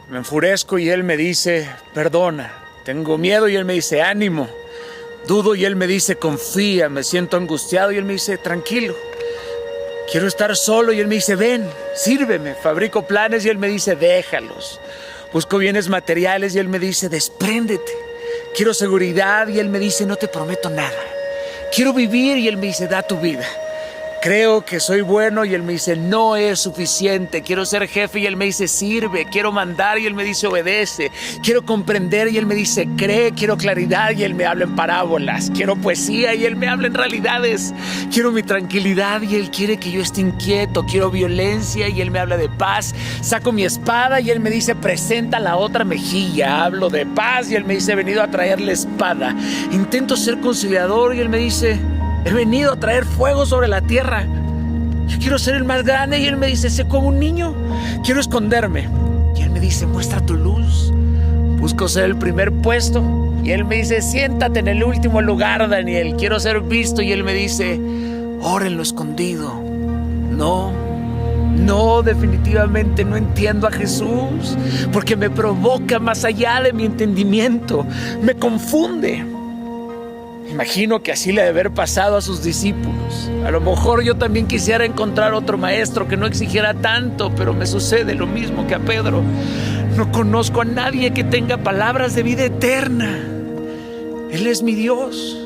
Me enfurezco y Él me dice, perdona. Tengo miedo y Él me dice, ánimo. Dudo y Él me dice, confía. Me siento angustiado y Él me dice, tranquilo. Quiero estar solo y Él me dice, ven, sírveme. Fabrico planes y Él me dice, déjalos. Busco bienes materiales y Él me dice, despréndete. Quiero seguridad y Él me dice, no te prometo nada. Quiero vivir y Él me dice, da tu vida. Creo que soy bueno y Él me dice, no es suficiente. Quiero ser jefe y Él me dice, sirve. Quiero mandar y Él me dice, obedece. Quiero comprender y Él me dice, cree. Quiero claridad y Él me habla en parábolas. Quiero poesía y Él me habla en realidades. Quiero mi tranquilidad y Él quiere que yo esté inquieto. Quiero violencia y Él me habla de paz. Saco mi espada y Él me dice, presenta la otra mejilla. Hablo de paz y Él me dice, he venido a traer la espada. Intento ser conciliador y Él me dice, he venido a traer fuego sobre la tierra. Yo quiero ser el más grande y Él me dice, sé como un niño. Quiero esconderme y Él me dice, muestra tu luz. Busco ser el primer puesto y Él me dice, siéntate en el último lugar, Daniel. Quiero ser visto y Él me dice, ora en lo escondido. No, definitivamente no entiendo a Jesús porque me provoca más allá de mi entendimiento. Me confunde. Imagino que así le debe haber pasado a sus discípulos. A lo mejor yo también quisiera encontrar otro maestro que no exigiera tanto, pero me sucede lo mismo que a Pedro. No conozco a nadie que tenga palabras de vida eterna. Él es mi Dios.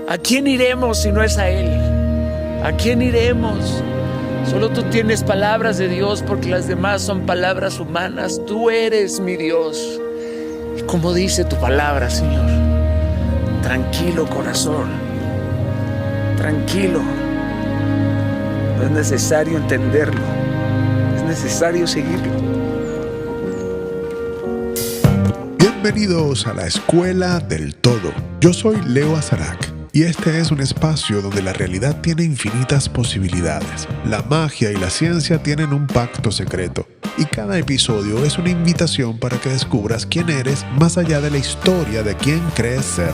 ¿A quién iremos si no es a Él? ¿A quién iremos? Solo tú tienes palabras de Dios porque las demás son palabras humanas. Tú eres mi Dios. Y como dice tu palabra, Señor, tranquilo corazón, tranquilo. No es necesario entenderlo, es necesario seguirlo. Bienvenidos a la Escuela del Todo. Yo soy Leo Azarac y este es un espacio donde la realidad tiene infinitas posibilidades. La magia y la ciencia tienen un pacto secreto y cada episodio es una invitación para que descubras quién eres más allá de la historia de quién crees ser.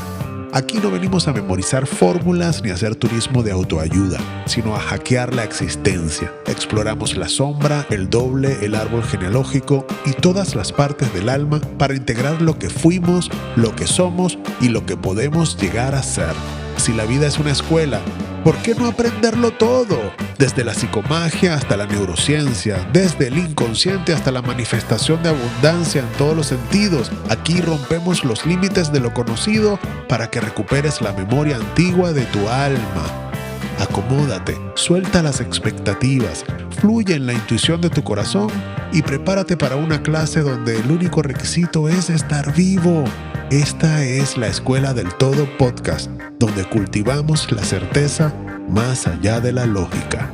Aquí no venimos a memorizar fórmulas ni a hacer turismo de autoayuda, sino a hackear la existencia. Exploramos la sombra, el doble, el árbol genealógico y todas las partes del alma para integrar lo que fuimos, lo que somos y lo que podemos llegar a ser. Si la vida es una escuela, ¿por qué no aprenderlo todo? Desde la psicomagia hasta la neurociencia, desde el inconsciente hasta la manifestación de abundancia en todos los sentidos. Aquí rompemos los límites de lo conocido para que recuperes la memoria antigua de tu alma. Acomódate, suelta las expectativas, fluye en la intuición de tu corazón y prepárate para una clase donde el único requisito es estar vivo. Esta es la Escuela del Todo Podcast, donde cultivamos la certeza más allá de la lógica.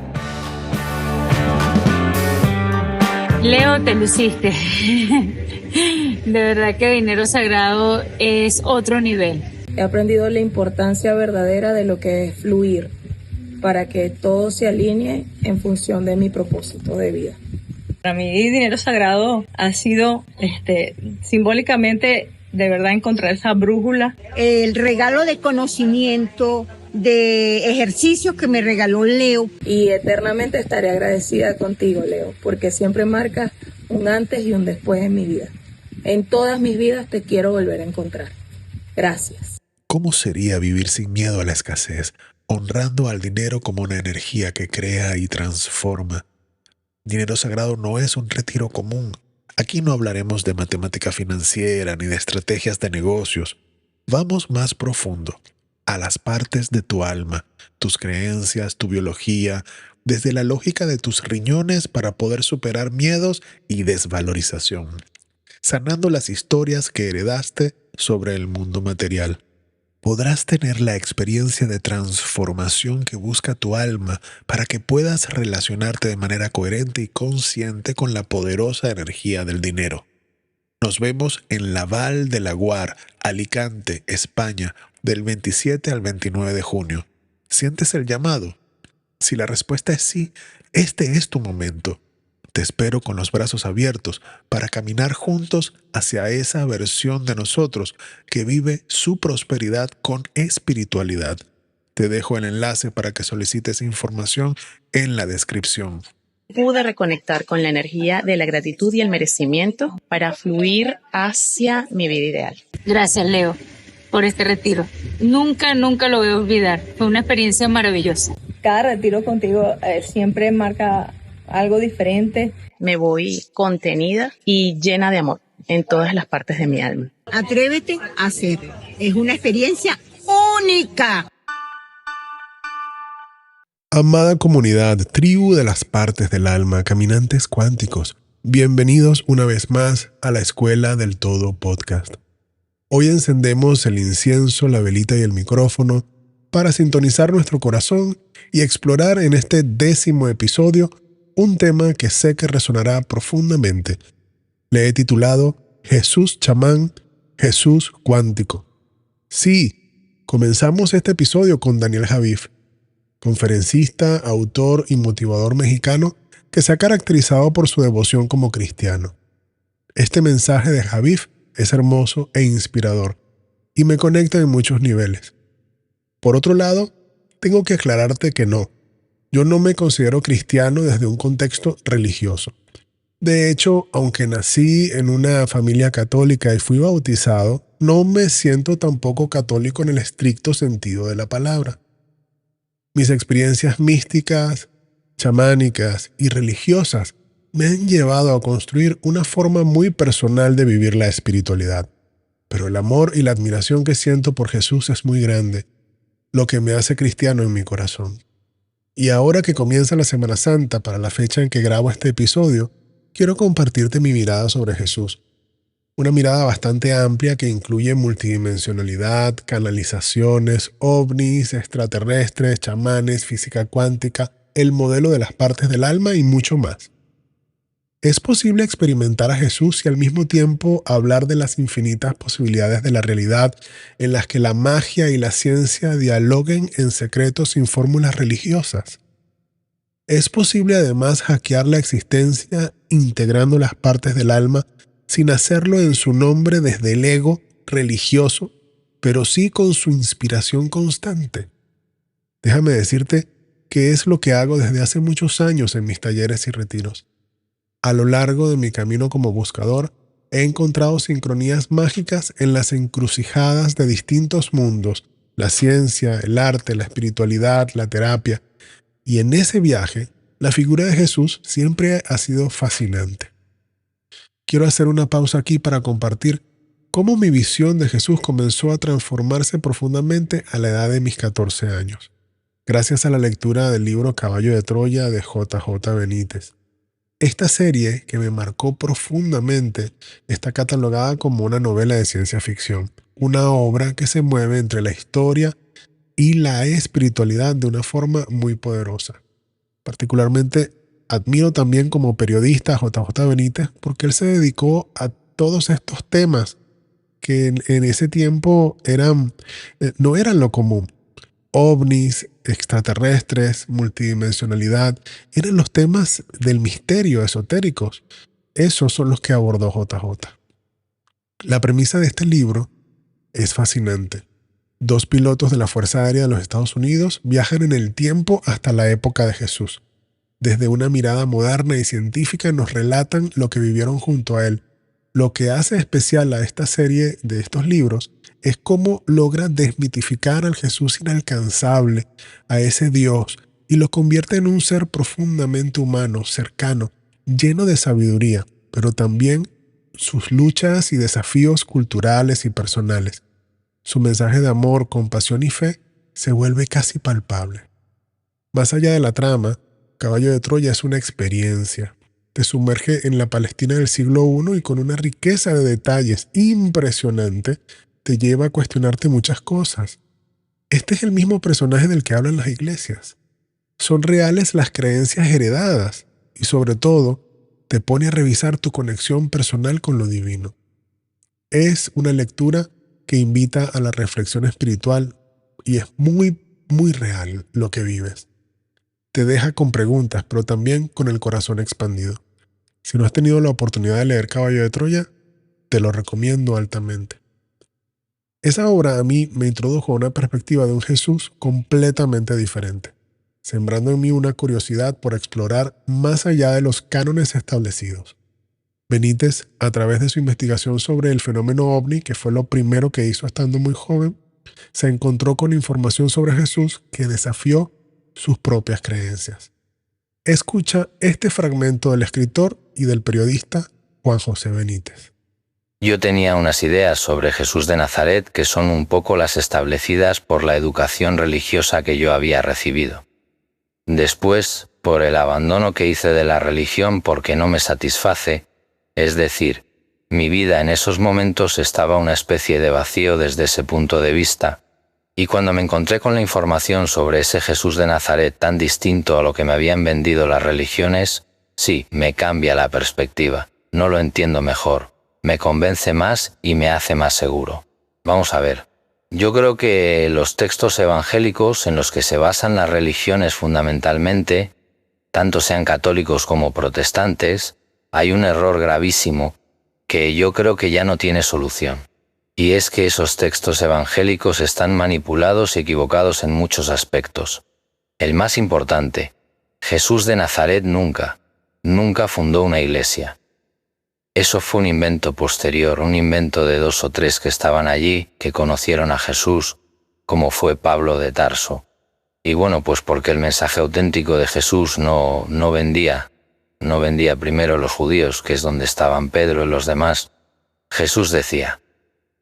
Leo, te luciste. De verdad que Dinero Sagrado es otro nivel. He aprendido la importancia verdadera de lo que es fluir, para que todo se alinee en función de mi propósito de vida. Para mí Dinero Sagrado ha sido simbólicamente de verdad encontrar esa brújula. El regalo de conocimiento, de ejercicios que me regaló Leo. Y eternamente estaré agradecida contigo, Leo, porque siempre marcas un antes y un después en mi vida. En todas mis vidas te quiero volver a encontrar. Gracias. ¿Cómo sería vivir sin miedo a la escasez, honrando al dinero como una energía que crea y transforma? Dinero Sagrado no es un retiro común. Aquí no hablaremos de matemática financiera ni de estrategias de negocios. Vamos más profundo, a las partes de tu alma, tus creencias, tu biología, desde la lógica de tus riñones para poder superar miedos y desvalorización, sanando las historias que heredaste sobre el mundo material. Podrás tener la experiencia de transformación que busca tu alma para que puedas relacionarte de manera coherente y consciente con la poderosa energía del dinero. Nos vemos en Laval de Laguar, Alicante, España, del 27 al 29 de junio. ¿Sientes el llamado? Si la respuesta es sí, este es tu momento. Te espero con los brazos abiertos para caminar juntos hacia esa versión de nosotros que vive su prosperidad con espiritualidad. Te dejo el enlace para que solicites información en la descripción. pude reconectar con la energía de la gratitud y el merecimiento para fluir hacia mi vida ideal. Gracias, Leo, por este retiro. Nunca lo voy a olvidar. Fue una experiencia maravillosa. Cada retiro contigo siempre marca algo diferente. Me voy contenida y llena de amor en todas las partes de mi alma. Atrévete a hacerlo. Es una experiencia única. Amada comunidad, tribu de las partes del alma, caminantes cuánticos, bienvenidos una vez más a la Escuela del Todo Podcast. Hoy encendemos el incienso, la velita y el micrófono para sintonizar nuestro corazón y explorar en este 10º episodio un tema que sé que resonará profundamente. Le he titulado Jesús chamán, Jesús cuántico. Sí, comenzamos este episodio con Daniel Javif, conferencista, autor y motivador mexicano que se ha caracterizado por su devoción como cristiano. Este mensaje de Javif es hermoso e inspirador y me conecta en muchos niveles. Por otro lado, tengo que aclararte que yo no me considero cristiano desde un contexto religioso. De hecho, aunque nací en una familia católica y fui bautizado, no me siento tampoco católico en el estricto sentido de la palabra. Mis experiencias místicas, chamánicas y religiosas me han llevado a construir una forma muy personal de vivir la espiritualidad. Pero el amor y la admiración que siento por Jesús es muy grande, lo que me hace cristiano en mi corazón. Y ahora que comienza la Semana Santa, para la fecha en que grabo este episodio, quiero compartirte mi mirada sobre Jesús. Una mirada bastante amplia que incluye multidimensionalidad, canalizaciones, ovnis, extraterrestres, chamanes, física cuántica, el modelo de las partes del alma y mucho más. ¿Es posible experimentar a Jesús y al mismo tiempo hablar de las infinitas posibilidades de la realidad en las que la magia y la ciencia dialoguen en secreto sin fórmulas religiosas? ¿Es posible además hackear la existencia integrando las partes del alma sin hacerlo en su nombre desde el ego religioso, pero sí con su inspiración constante? Déjame decirte que es lo que hago desde hace muchos años en mis talleres y retiros. A lo largo de mi camino como buscador, he encontrado sincronías mágicas en las encrucijadas de distintos mundos, la ciencia, el arte, la espiritualidad, la terapia, y en ese viaje, la figura de Jesús siempre ha sido fascinante. Quiero hacer una pausa aquí para compartir cómo mi visión de Jesús comenzó a transformarse profundamente a la edad de mis 14 años, gracias a la lectura del libro Caballo de Troya de J.J. Benítez. Esta serie, que me marcó profundamente, está catalogada como una novela de ciencia ficción, una obra que se mueve entre la historia y la espiritualidad de una forma muy poderosa. Particularmente admiro también como periodista a J.J. Benítez porque él se dedicó a todos estos temas que en ese tiempo no eran lo común. Ovnis, extraterrestres, multidimensionalidad, eran los temas del misterio esotéricos. Esos son los que abordó JJ. La premisa de este libro es fascinante. 2 pilotos de la Fuerza Aérea de los Estados Unidos viajan en el tiempo hasta la época de Jesús. Desde una mirada moderna y científica nos relatan lo que vivieron junto a él. Lo que hace especial a esta serie de estos libros es cómo logra desmitificar al Jesús inalcanzable, a ese Dios, y lo convierte en un ser profundamente humano, cercano, lleno de sabiduría, pero también sus luchas y desafíos culturales y personales. Su mensaje de amor, compasión y fe se vuelve casi palpable. Más allá de la trama, Caballo de Troya es una experiencia. Te sumerge en la Palestina del siglo I y con una riqueza de detalles impresionante te lleva a cuestionarte muchas cosas. Este es el mismo personaje del que hablan las iglesias. Son reales las creencias heredadas y sobre todo te pone a revisar tu conexión personal con lo divino. Es una lectura que invita a la reflexión espiritual y es muy, muy real lo que vives. Te deja con preguntas, pero también con el corazón expandido. Si no has tenido la oportunidad de leer Caballo de Troya, te lo recomiendo altamente. Esa obra a mí me introdujo a una perspectiva de un Jesús completamente diferente. sembrando en mí una curiosidad por explorar más allá de los cánones establecidos. Benítez, a través de su investigación sobre el fenómeno ovni, que fue lo primero que hizo estando muy joven, se encontró con información sobre Jesús que desafió sus propias creencias. Escucha este fragmento del escritor y del periodista Juan José Benítez. Yo tenía unas ideas sobre Jesús de Nazaret que son un poco las establecidas por la educación religiosa que yo había recibido. Después, por el abandono que hice de la religión porque no me satisface, es decir, mi vida en esos momentos estaba una especie de vacío desde ese punto de vista, y cuando me encontré con la información sobre ese Jesús de Nazaret tan distinto a lo que me habían vendido las religiones, sí, me cambia la perspectiva, no lo entiendo mejor, me convence más y me hace más seguro. Vamos a ver, yo creo que los textos evangélicos en los que se basan las religiones fundamentalmente, tanto sean católicos como protestantes, hay un error gravísimo que yo creo que ya no tiene solución. Y es que esos textos evangélicos están manipulados y equivocados en muchos aspectos. El más importante, Jesús de Nazaret nunca fundó una iglesia. Eso fue un invento posterior, un invento de 2 o 3 que estaban allí, que conocieron a Jesús, como fue Pablo de Tarso. Y bueno, pues porque el mensaje auténtico de Jesús no vendía primero los judíos, que es donde estaban Pedro y los demás. Jesús decía: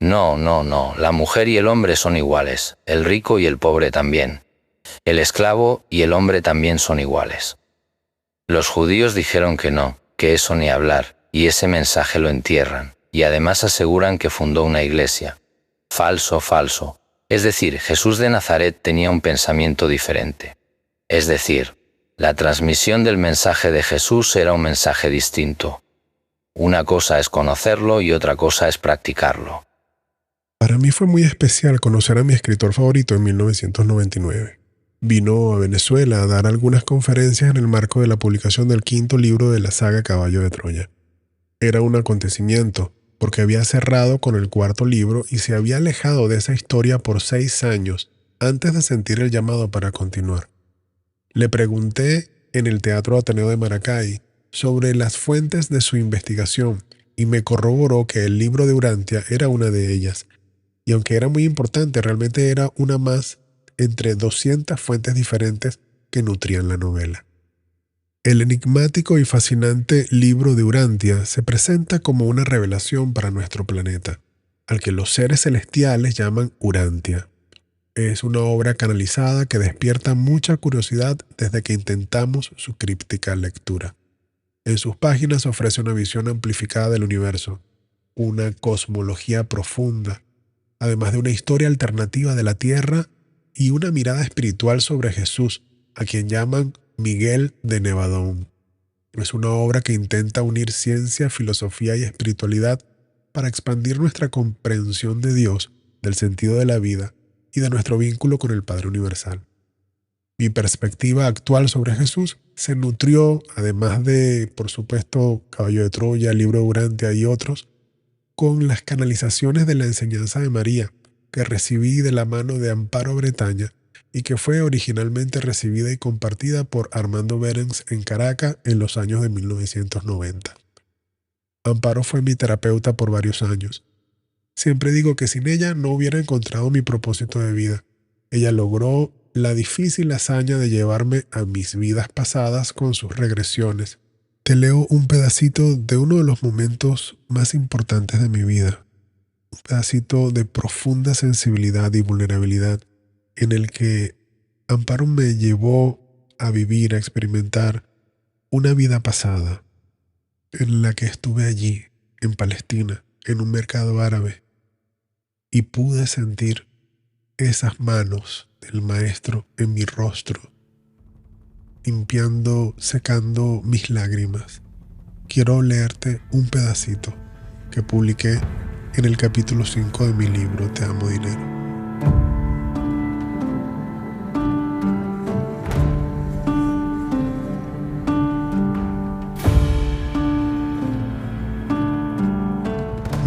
no, la mujer y el hombre son iguales, el rico y el pobre también, el esclavo y el hombre también son iguales. Los judíos dijeron que no, que eso ni hablar, y ese mensaje lo entierran, y además aseguran que fundó una iglesia. Falso. Es decir, Jesús de Nazaret tenía un pensamiento diferente. Es decir, la transmisión del mensaje de Jesús era un mensaje distinto. Una cosa es conocerlo y otra cosa es practicarlo. Para mí fue muy especial conocer a mi escritor favorito en 1999. Vino a Venezuela a dar algunas conferencias en el marco de la publicación del 5º libro de la saga Caballo de Troya. Era un acontecimiento, porque había cerrado con el 4º libro y se había alejado de esa historia por 6 años antes de sentir el llamado para continuar. Le pregunté en el Teatro Ateneo de Maracay sobre las fuentes de su investigación y me corroboró que el libro de Urantia era una de ellas. Y aunque era muy importante, realmente era una más entre 200 fuentes diferentes que nutrían la novela. El enigmático y fascinante libro de Urantia se presenta como una revelación para nuestro planeta, al que los seres celestiales llaman Urantia. Es una obra canalizada que despierta mucha curiosidad desde que intentamos su críptica lectura. En sus páginas ofrece una visión amplificada del universo, una cosmología profunda, además de una historia alternativa de la Tierra y una mirada espiritual sobre Jesús, a quien llaman Miguel de Nevadón. Es una obra que intenta unir ciencia, filosofía y espiritualidad para expandir nuestra comprensión de Dios, del sentido de la vida y de nuestro vínculo con el Padre Universal. Mi perspectiva actual sobre Jesús se nutrió, además de, por supuesto, Caballo de Troya, Libro de Urantia y otros, con las canalizaciones de la enseñanza de María, que recibí de la mano de Amparo Bretaña y que fue originalmente recibida y compartida por Armando Berens en Caracas en los años de 1990. Amparo fue mi terapeuta por varios años. Siempre digo que sin ella no hubiera encontrado mi propósito de vida. Ella logró la difícil hazaña de llevarme a mis vidas pasadas con sus regresiones. Te leo un pedacito de uno de los momentos más importantes de mi vida, un pedacito de profunda sensibilidad y vulnerabilidad en el que Amparo me llevó a vivir, a experimentar una vida pasada en la que estuve allí, en Palestina, en un mercado árabe, y pude sentir esas manos del maestro en mi rostro, limpiando, secando mis lágrimas. Quiero leerte un pedacito que publiqué en el capítulo 5 de mi libro Te amo dinero.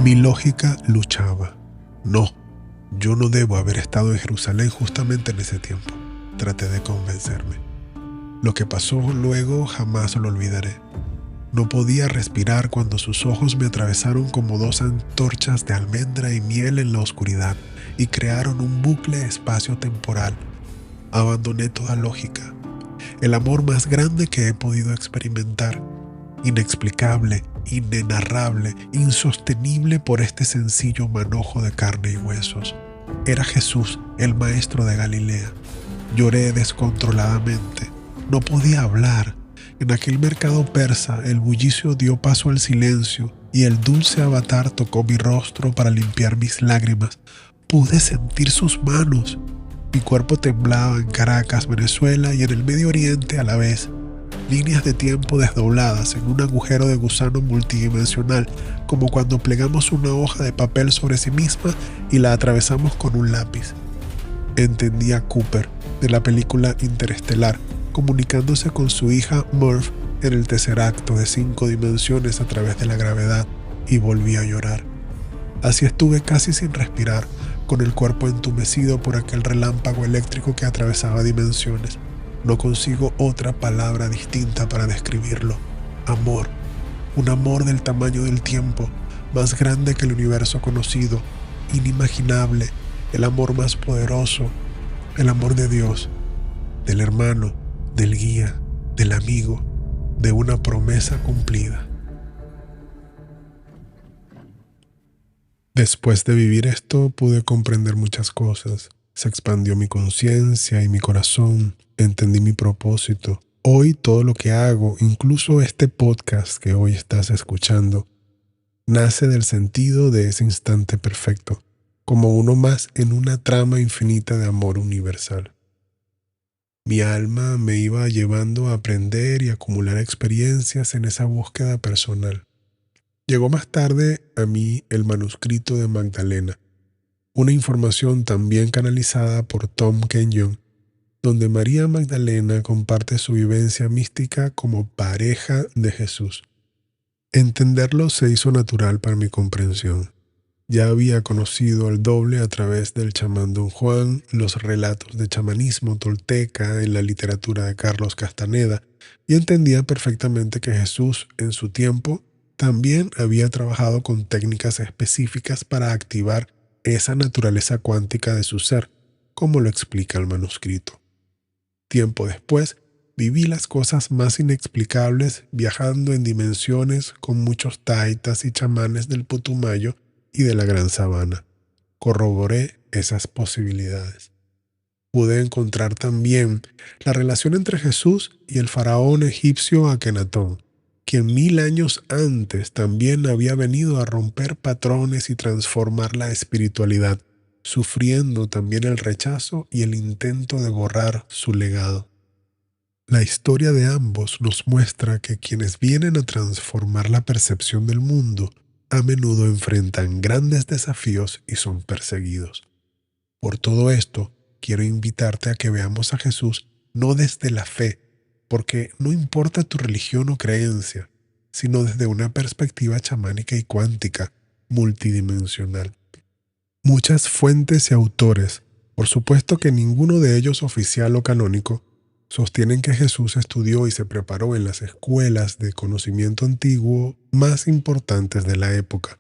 Mi lógica luchaba. No, yo no debo haber estado en Jerusalén justamente en ese tiempo. Traté de convencerme. Lo que pasó luego jamás lo olvidaré. No podía respirar cuando sus ojos me atravesaron como dos antorchas de almendra y miel en la oscuridad y crearon un bucle espacio-temporal. Abandoné toda lógica. El amor más grande que he podido experimentar, inexplicable, inenarrable, insostenible por este sencillo manojo de carne y huesos. Era Jesús, el maestro de Galilea. Lloré descontroladamente. No podía hablar. En aquel mercado persa, el bullicio dio paso al silencio y el dulce avatar tocó mi rostro para limpiar mis lágrimas. Pude sentir sus manos. Mi cuerpo temblaba en Caracas, Venezuela y en el Medio Oriente a la vez. Líneas de tiempo desdobladas en un agujero de gusano multidimensional, como cuando plegamos una hoja de papel sobre sí misma y la atravesamos con un lápiz. Entendí a Cooper, de la película Interestelar, comunicándose con su hija Murph en el tercer acto de 5 dimensiones a través de la gravedad, y volví a llorar. Así estuve casi sin respirar, con el cuerpo entumecido por aquel relámpago eléctrico que atravesaba dimensiones. No consigo otra palabra distinta para describirlo. Amor. Un amor del tamaño del tiempo, más grande que el universo conocido, inimaginable, el amor más poderoso, el amor de Dios, del hermano, del guía, del amigo, de una promesa cumplida. Después de vivir esto, pude comprender muchas cosas. Se expandió mi conciencia y mi corazón. Entendí mi propósito. Hoy todo lo que hago, incluso este podcast que hoy estás escuchando, nace del sentido de ese instante perfecto, como uno más en una trama infinita de amor universal. Mi alma me iba llevando a aprender y acumular experiencias en esa búsqueda personal. Llegó más tarde a mí el manuscrito de Magdalena, una información también canalizada por Tom Kenyon, donde María Magdalena comparte su vivencia mística como pareja de Jesús. Entenderlo se hizo natural para mi comprensión. Ya había conocido al doble a través del chamán Don Juan, los relatos de chamanismo tolteca en la literatura de Carlos Castaneda, y entendía perfectamente que Jesús, en su tiempo, también había trabajado con técnicas específicas para activar esa naturaleza cuántica de su ser, como lo explica el manuscrito. Tiempo después, viví las cosas más inexplicables viajando en dimensiones con muchos taitas y chamanes del Putumayo y de la Gran Sabana. Corroboré esas posibilidades. Pude encontrar también la relación entre Jesús y el faraón egipcio Akenatón, quien 1000 años antes también había venido a romper patrones y transformar la espiritualidad, sufriendo también el rechazo y el intento de borrar su legado. La historia de ambos nos muestra que quienes vienen a transformar la percepción del mundo a menudo enfrentan grandes desafíos y son perseguidos. Por todo esto, quiero invitarte a que veamos a Jesús no desde la fe, porque no importa tu religión o creencia, sino desde una perspectiva chamánica y cuántica, multidimensional. Muchas fuentes y autores, por supuesto que ninguno de ellos oficial o canónico, sostienen que Jesús estudió y se preparó en las escuelas de conocimiento antiguo más importantes de la época,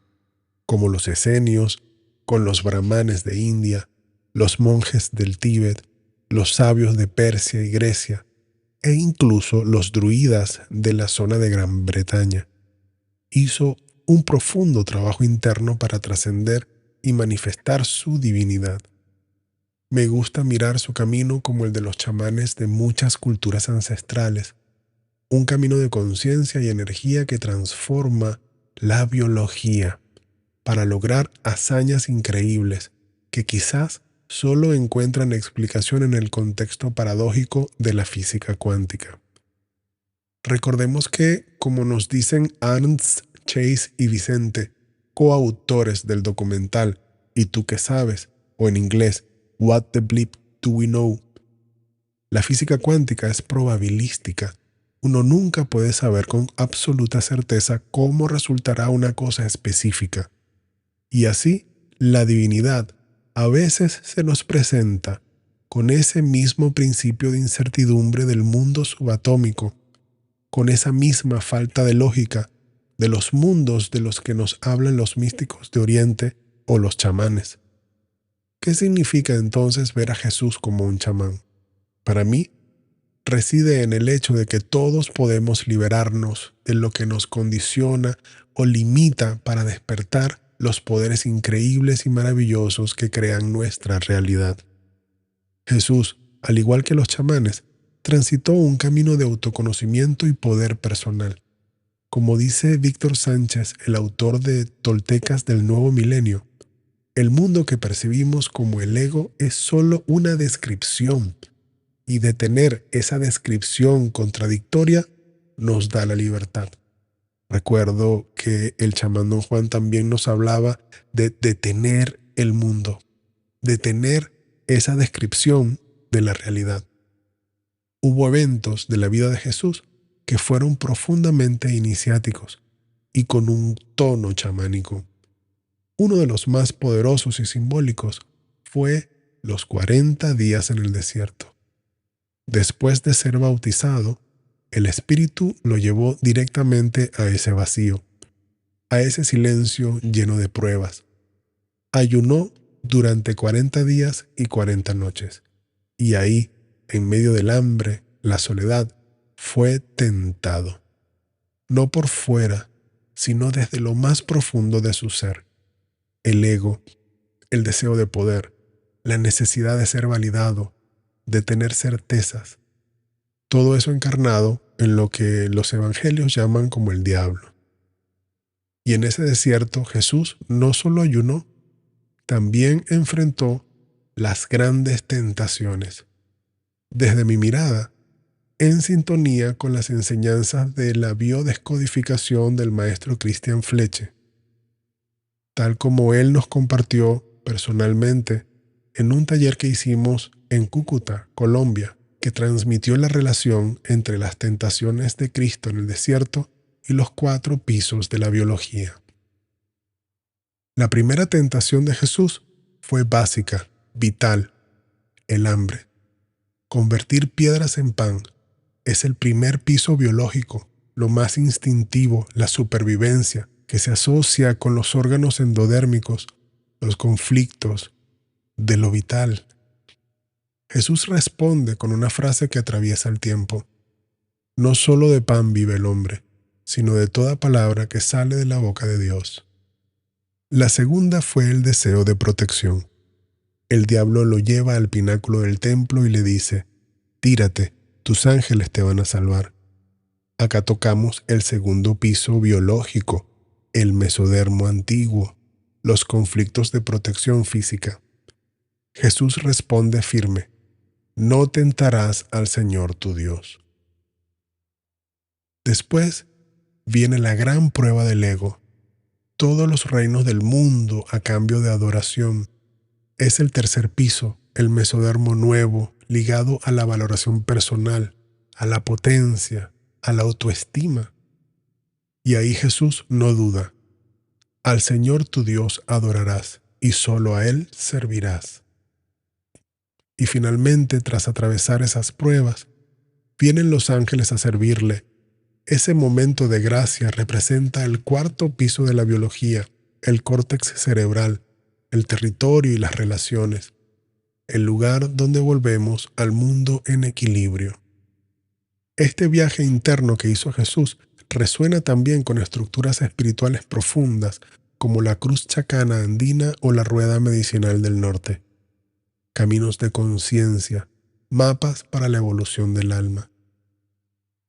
como los esenios, con los brahmanes de India, los monjes del Tíbet, los sabios de Persia y Grecia, e incluso los druidas de la zona de Gran Bretaña. Hizo un profundo trabajo interno para trascender y manifestar su divinidad. Me gusta mirar su camino como el de los chamanes de muchas culturas ancestrales, un camino de conciencia y energía que transforma la biología para lograr hazañas increíbles que quizás solo encuentran explicación en el contexto paradójico de la física cuántica. Recordemos que, como nos dicen Ernst, Chase y Vicente, coautores del documental ¿Y tú qué sabes?, o en inglés What the bleep do we know? La física cuántica es probabilística. Uno nunca puede saber con absoluta certeza cómo resultará una cosa específica. Y así, la divinidad a veces se nos presenta con ese mismo principio de incertidumbre del mundo subatómico, con esa misma falta de lógica de los mundos de los que nos hablan los místicos de Oriente o los chamanes. ¿Qué significa entonces ver a Jesús como un chamán? Para mí, reside en el hecho de que todos podemos liberarnos de lo que nos condiciona o limita para despertar los poderes increíbles y maravillosos que crean nuestra realidad. Jesús, al igual que los chamanes, transitó un camino de autoconocimiento y poder personal. Como dice Víctor Sánchez, el autor de Toltecas del Nuevo Milenio, el mundo que percibimos como el ego es solo una descripción, y detener esa descripción contradictoria nos da la libertad. Recuerdo que el chamán Don Juan también nos hablaba de detener el mundo, detener esa descripción de la realidad. Hubo eventos de la vida de Jesús que fueron profundamente iniciáticos y con un tono chamánico. Uno de los más poderosos y simbólicos fue los 40 días en el desierto. Después de ser bautizado, el Espíritu lo llevó directamente a ese vacío, a ese silencio lleno de pruebas. Ayunó durante 40 días y 40 noches, y ahí, en medio del hambre, la soledad, fue tentado. No por fuera, sino desde lo más profundo de su ser. El ego, el deseo de poder, la necesidad de ser validado, de tener certezas. Todo eso encarnado en lo que los evangelios llaman como el diablo. Y en ese desierto Jesús no solo ayunó, también enfrentó las grandes tentaciones. Desde mi mirada, en sintonía con las enseñanzas de la biodescodificación del maestro Christian Fleche, tal como él nos compartió personalmente en un taller que hicimos en Cúcuta, Colombia, que transmitió la relación entre las tentaciones de Cristo en el desierto y los 4 pisos de la biología. La primera tentación de Jesús fue básica, vital, el hambre. Convertir piedras en pan es el primer piso biológico, lo más instintivo, la supervivencia, que se asocia con los órganos endodérmicos, los conflictos de lo vital. Jesús responde con una frase que atraviesa el tiempo. No solo de pan vive el hombre, sino de toda palabra que sale de la boca de Dios. La segunda fue el deseo de protección. El diablo lo lleva al pináculo del templo y le dice, tírate, tus ángeles te van a salvar. Acá tocamos el segundo piso biológico, el mesodermo antiguo, los conflictos de protección física. Jesús responde firme, no tentarás al Señor tu Dios. Después viene la gran prueba del ego. Todos los reinos del mundo a cambio de adoración. Es el tercer piso, el mesodermo nuevo, ligado a la valoración personal, a la potencia, a la autoestima. Y ahí Jesús no duda. Al Señor tu Dios adorarás y solo a Él servirás. Y finalmente, tras atravesar esas pruebas, vienen los ángeles a servirle. Ese momento de gracia representa el 4º piso de la biología, el córtex cerebral, el territorio y las relaciones, el lugar donde volvemos al mundo en equilibrio. Este viaje interno que hizo Jesús resuena también con estructuras espirituales profundas como la cruz chacana andina o la rueda medicinal del norte. Caminos de conciencia, mapas para la evolución del alma.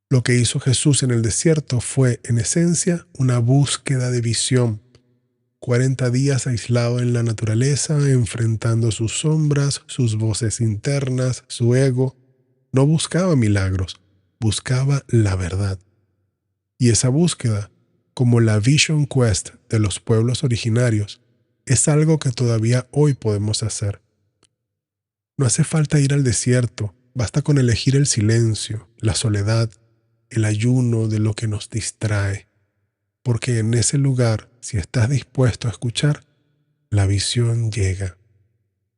Lo que hizo Jesús en el desierto fue, en esencia, una búsqueda de visión. 40 días aislado en la naturaleza, enfrentando sus sombras, sus voces internas, su ego. No buscaba milagros, buscaba la verdad. Y esa búsqueda, como la Vision Quest de los pueblos originarios, es algo que todavía hoy podemos hacer. No hace falta ir al desierto, basta con elegir el silencio, la soledad, el ayuno de lo que nos distrae, porque en ese lugar, si estás dispuesto a escuchar, la visión llega.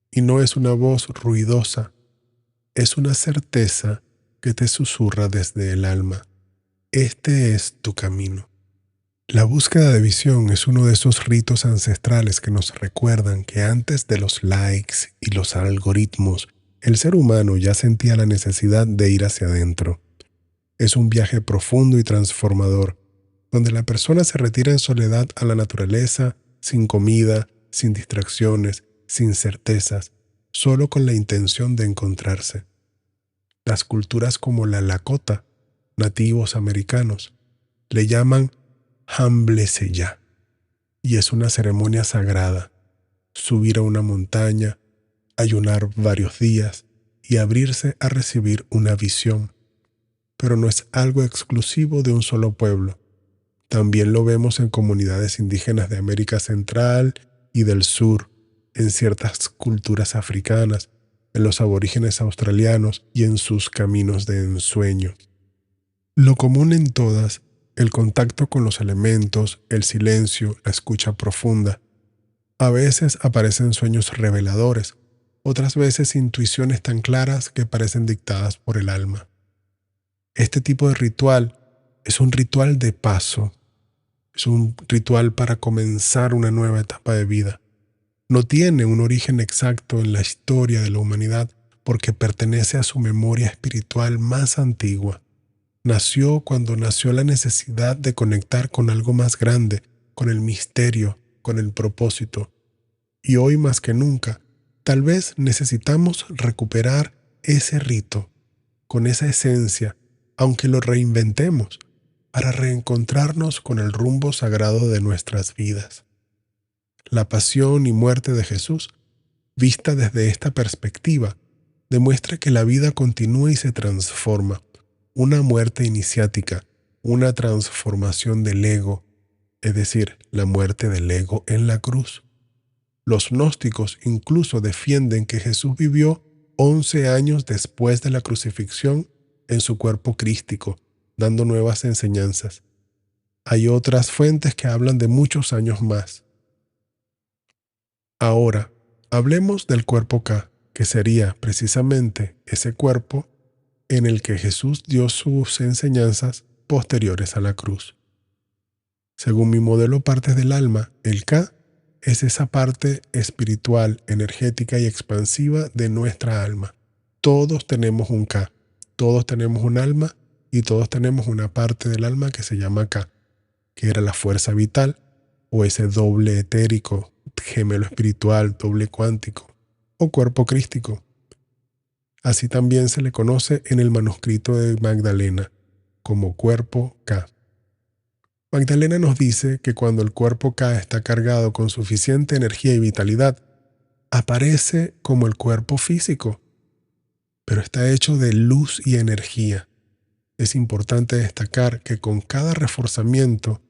Y no es una voz ruidosa, Es una certeza que te susurra desde el alma. Este es tu camino. La búsqueda de visión es uno de esos ritos ancestrales que nos recuerdan que antes de los likes y los algoritmos, el ser humano ya sentía la necesidad de ir hacia adentro. Es un viaje profundo y transformador, donde la persona se retira en soledad a la naturaleza, sin comida, sin distracciones, sin certezas, solo con la intención de encontrarse. Las culturas como la Lakota, nativos americanos, le llaman Hamble Seya, y es una ceremonia sagrada, subir a una montaña, ayunar varios días y abrirse a recibir una visión. Pero no es algo exclusivo de un solo pueblo. También lo vemos en comunidades indígenas de América Central y del Sur, en ciertas culturas africanas, en los aborígenes australianos y en sus caminos de ensueño. Lo común en todas, el contacto con los elementos, el silencio, la escucha profunda. A veces aparecen sueños reveladores, otras veces intuiciones tan claras que parecen dictadas por el alma. Este tipo de ritual es un ritual de paso, es un ritual para comenzar una nueva etapa de vida. No tiene un origen exacto en la historia de la humanidad porque pertenece a su memoria espiritual más antigua. Nació cuando nació la necesidad de conectar con algo más grande, con el misterio, con el propósito. Y hoy más que nunca, tal vez necesitamos recuperar ese rito, con esa esencia, aunque lo reinventemos, para reencontrarnos con el rumbo sagrado de nuestras vidas. La pasión y muerte de Jesús, vista desde esta perspectiva, demuestra que la vida continúa y se transforma. Una muerte iniciática, una transformación del ego, es decir, la muerte del ego en la cruz. Los gnósticos incluso defienden que Jesús vivió 11 años después de la crucifixión en su cuerpo crístico, dando nuevas enseñanzas. Hay otras fuentes que hablan de muchos años más. Ahora, hablemos del cuerpo K, que sería precisamente ese cuerpo en el que Jesús dio sus enseñanzas posteriores a la cruz. Según mi modelo partes del alma, el K es esa parte espiritual, energética y expansiva de nuestra alma. Todos tenemos un K, todos tenemos un alma y todos tenemos una parte del alma que se llama K, que era la fuerza vital o ese doble etérico, gemelo espiritual, doble cuántico o cuerpo crístico. Así también se le conoce en el manuscrito de Magdalena como cuerpo K. Magdalena nos dice que cuando el cuerpo K está cargado con suficiente energía y vitalidad, aparece como el cuerpo físico, pero está hecho de luz y energía. Es importante destacar que con cada reforzamiento,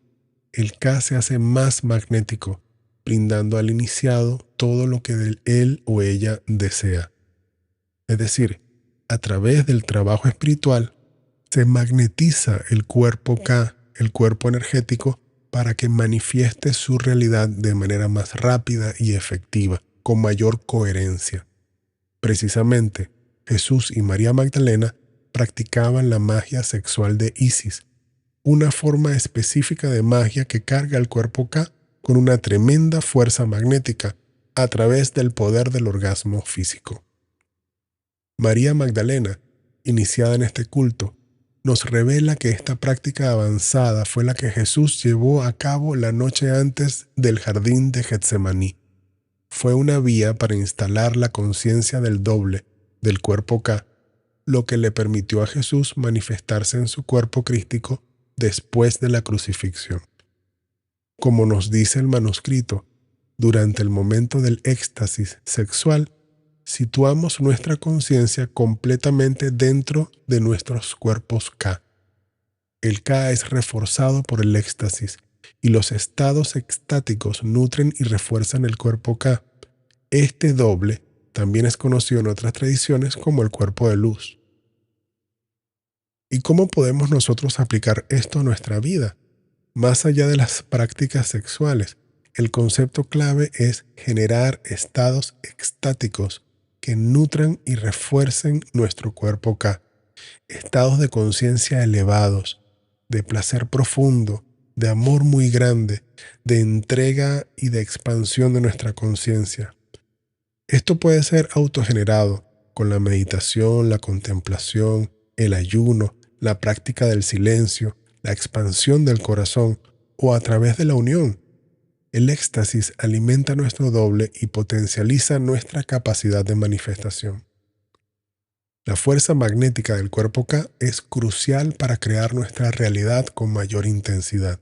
el K se hace más magnético, brindando al iniciado todo lo que él o ella desea. Es decir, a través del trabajo espiritual, se magnetiza el cuerpo K, el cuerpo energético, para que manifieste su realidad de manera más rápida y efectiva, con mayor coherencia. Precisamente, Jesús y María Magdalena practicaban la magia sexual de Isis, una forma específica de magia que carga el cuerpo K con una tremenda fuerza magnética a través del poder del orgasmo físico. María Magdalena, iniciada en este culto, nos revela que esta práctica avanzada fue la que Jesús llevó a cabo la noche antes del jardín de Getsemaní. Fue una vía para instalar la conciencia del doble, del cuerpo K, lo que le permitió a Jesús manifestarse en su cuerpo crístico después de la crucifixión. Como nos dice el manuscrito, durante el momento del éxtasis sexual, situamos nuestra conciencia completamente dentro de nuestros cuerpos K. El K es reforzado por el éxtasis y los estados extáticos nutren y refuerzan el cuerpo K. Este doble también es conocido en otras tradiciones como el cuerpo de luz. ¿Y cómo podemos nosotros aplicar esto a nuestra vida? Más allá de las prácticas sexuales, el concepto clave es generar estados extáticos que nutran y refuercen nuestro cuerpo K. Estados de conciencia elevados, de placer profundo, de amor muy grande, de entrega y de expansión de nuestra conciencia. Esto puede ser autogenerado con la meditación, la contemplación, el ayuno, la práctica del silencio, la expansión del corazón o a través de la unión. El éxtasis alimenta nuestro doble y potencializa nuestra capacidad de manifestación. La fuerza magnética del cuerpo K es crucial para crear nuestra realidad con mayor intensidad.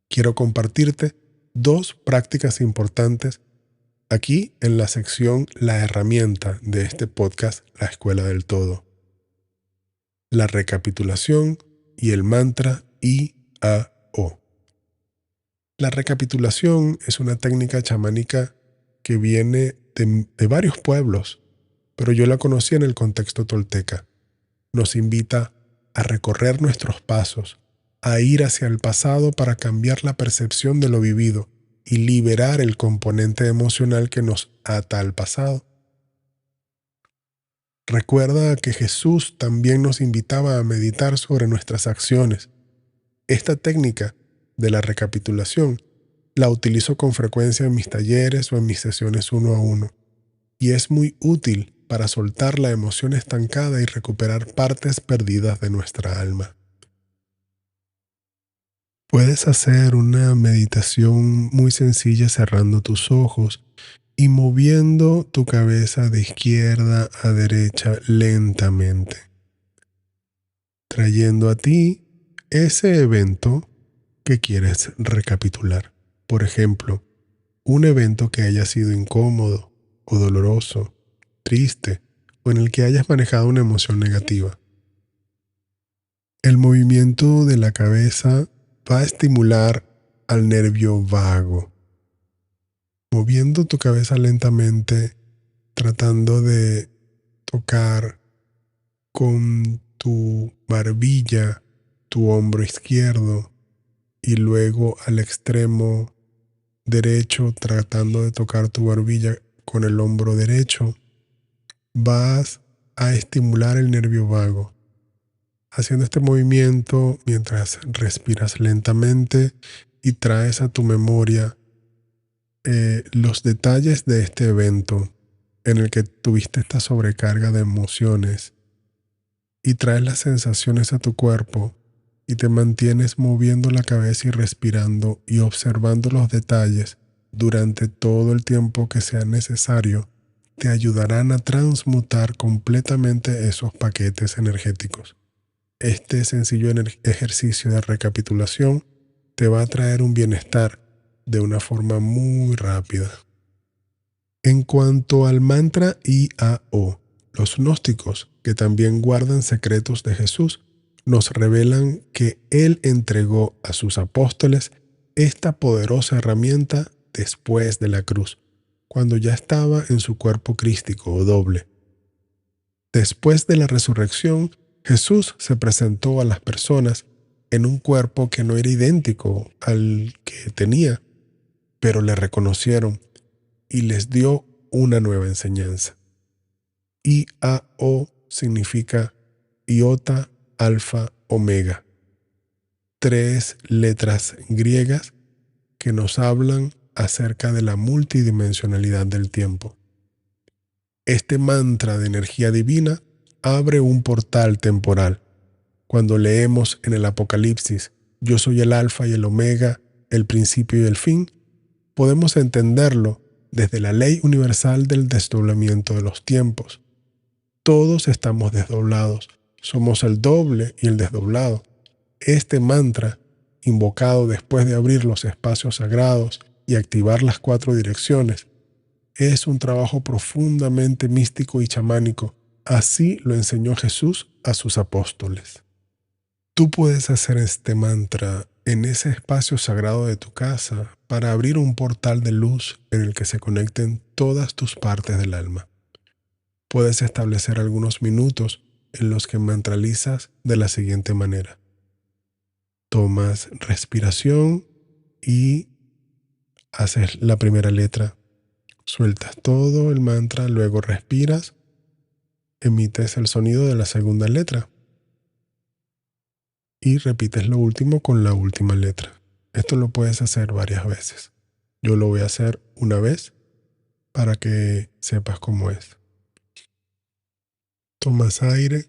Quiero compartirte 2 prácticas importantes aquí en la sección La herramienta de este podcast, La Escuela del Todo. La recapitulación y el mantra I-A-O. La recapitulación es una técnica chamánica que viene de varios pueblos, pero yo la conocí en el contexto tolteca. Nos invita a recorrer nuestros pasos, a ir hacia el pasado para cambiar la percepción de lo vivido y liberar el componente emocional que nos ata al pasado. Recuerda que Jesús también nos invitaba a meditar sobre nuestras acciones. Esta técnica de la recapitulación la utilizo con frecuencia en mis talleres o en mis sesiones 1 a 1 y es muy útil para soltar la emoción estancada y recuperar partes perdidas de nuestra alma. Puedes hacer una meditación muy sencilla cerrando tus ojos y moviendo tu cabeza de izquierda a derecha lentamente, trayendo a ti ese evento que quieres recapitular. Por ejemplo, un evento que haya sido incómodo o doloroso, triste o en el que hayas manejado una emoción negativa. El movimiento de la cabeza va a estimular al nervio vago, moviendo tu cabeza lentamente, tratando de tocar con tu barbilla tu hombro izquierdo y luego al extremo derecho, tratando de tocar tu barbilla con el hombro derecho, vas a estimular el nervio vago. Haciendo este movimiento mientras respiras lentamente y traes a tu memoria los detalles de este evento en el que tuviste esta sobrecarga de emociones y traes las sensaciones a tu cuerpo y te mantienes moviendo la cabeza y respirando y observando los detalles durante todo el tiempo que sea necesario, te ayudarán a transmutar completamente esos paquetes energéticos. Este sencillo ejercicio de recapitulación te va a traer un bienestar de una forma muy rápida. En cuanto al mantra I-A-O, los gnósticos, que también guardan secretos de Jesús, nos revelan que Él entregó a sus apóstoles esta poderosa herramienta después de la cruz, cuando ya estaba en su cuerpo crístico o doble. Después de la resurrección, Jesús se presentó a las personas en un cuerpo que no era idéntico al que tenía, pero le reconocieron y les dio una nueva enseñanza. I-A-O significa iota, alfa, omega. 3 letras griegas que nos hablan acerca de la multidimensionalidad del tiempo. Este mantra de energía divina abre un portal temporal. Cuando leemos en el Apocalipsis, yo soy el alfa y el omega, el principio y el fin, podemos entenderlo desde la ley universal del desdoblamiento de los tiempos. Todos estamos desdoblados, somos el doble y el desdoblado. Este mantra, invocado después de abrir los espacios sagrados y activar las 4 direcciones, es un trabajo profundamente místico y chamánico. Así lo enseñó Jesús a sus apóstoles. Tú puedes hacer este mantra en ese espacio sagrado de tu casa para abrir un portal de luz en el que se conecten todas tus partes del alma. Puedes establecer algunos minutos en los que mantralizas de la siguiente manera. Tomas respiración y haces la primera letra. Sueltas todo el mantra, luego respiras, emites el sonido de la segunda letra y repites lo último con la última letra. Esto lo puedes hacer varias veces. Yo lo voy a hacer una vez para que sepas cómo es. Tomas aire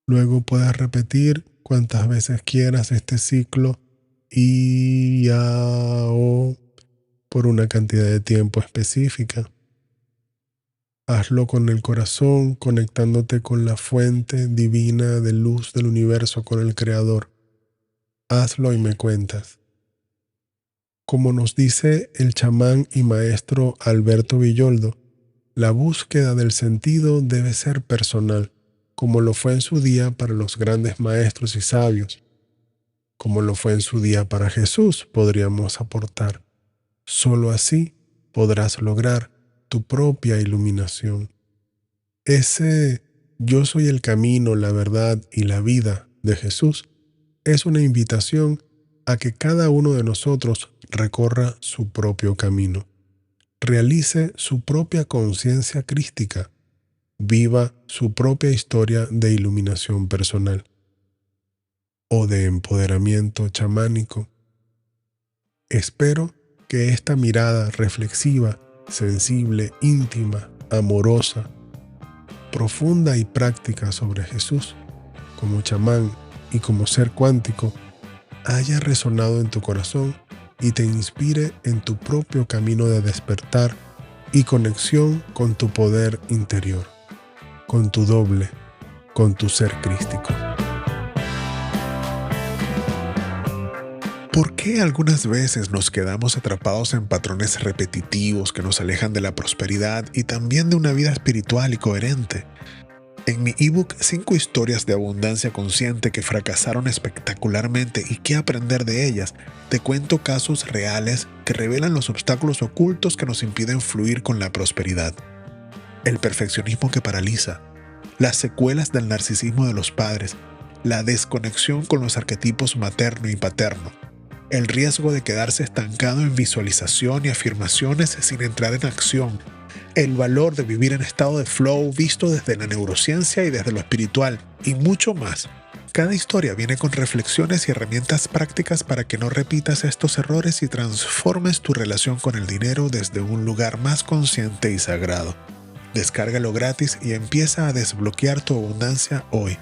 Luego puedes repetir cuantas veces quieras este ciclo y ya o por una cantidad de tiempo específica. Hazlo con el corazón, conectándote con la fuente divina de luz del universo, con el Creador. Hazlo y me cuentas. Como nos dice el chamán y maestro Alberto Villoldo, la búsqueda del sentido debe ser personal, como lo fue en su día para los grandes maestros y sabios, como lo fue en su día para Jesús, podríamos aportar. Solo así podrás lograr tu propia iluminación. Ese yo soy el camino, la verdad y la vida de Jesús es una invitación a que cada uno de nosotros recorra su propio camino, realice su propia conciencia crística, viva su propia historia de iluminación personal o de empoderamiento chamánico. Espero que esta mirada reflexiva, sensible, íntima, amorosa, profunda y práctica sobre Jesús, como chamán y como ser cuántico, haya resonado en tu corazón y te inspire en tu propio camino de despertar y conexión con tu poder interior, con tu doble, con tu ser crístico. ¿Por qué algunas veces nos quedamos atrapados en patrones repetitivos que nos alejan de la prosperidad y también de una vida espiritual y coherente? En mi ebook 5 historias de abundancia consciente que fracasaron espectacularmente y qué aprender de ellas, te cuento casos reales que revelan los obstáculos ocultos que nos impiden fluir con la prosperidad. El perfeccionismo que paraliza, las secuelas del narcisismo de los padres, la desconexión con los arquetipos materno y paterno, el riesgo de quedarse estancado en visualización y afirmaciones sin entrar en acción, el valor de vivir en estado de flow visto desde la neurociencia y desde lo espiritual, y mucho más. Cada historia viene con reflexiones y herramientas prácticas para que no repitas estos errores y transformes tu relación con el dinero desde un lugar más consciente y sagrado. Descárgalo gratis y empieza a desbloquear tu abundancia hoy.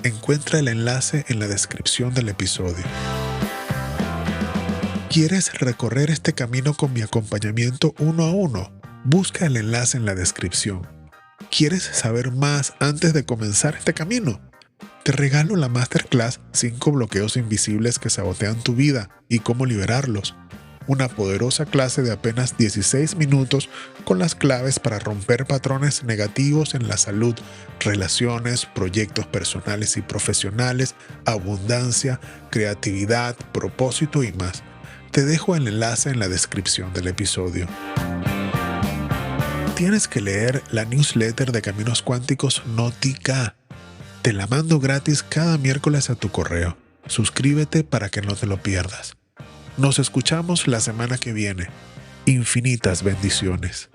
Encuentra el enlace en la descripción del episodio. ¿Quieres recorrer este camino con mi acompañamiento 1 a 1? Busca el enlace en la descripción. ¿Quieres saber más antes de comenzar este camino? Te regalo la Masterclass 5 bloqueos invisibles que sabotean tu vida y cómo liberarlos. Una poderosa clase de apenas 16 minutos con las claves para romper patrones negativos en la salud, relaciones, proyectos personales y profesionales, abundancia, creatividad, propósito y más. Te dejo el enlace en la descripción del episodio. Tienes que leer la newsletter de Caminos Cuánticos Nótica. Te la mando gratis cada miércoles a tu correo. Suscríbete para que no te lo pierdas. Nos escuchamos la semana que viene. Infinitas bendiciones.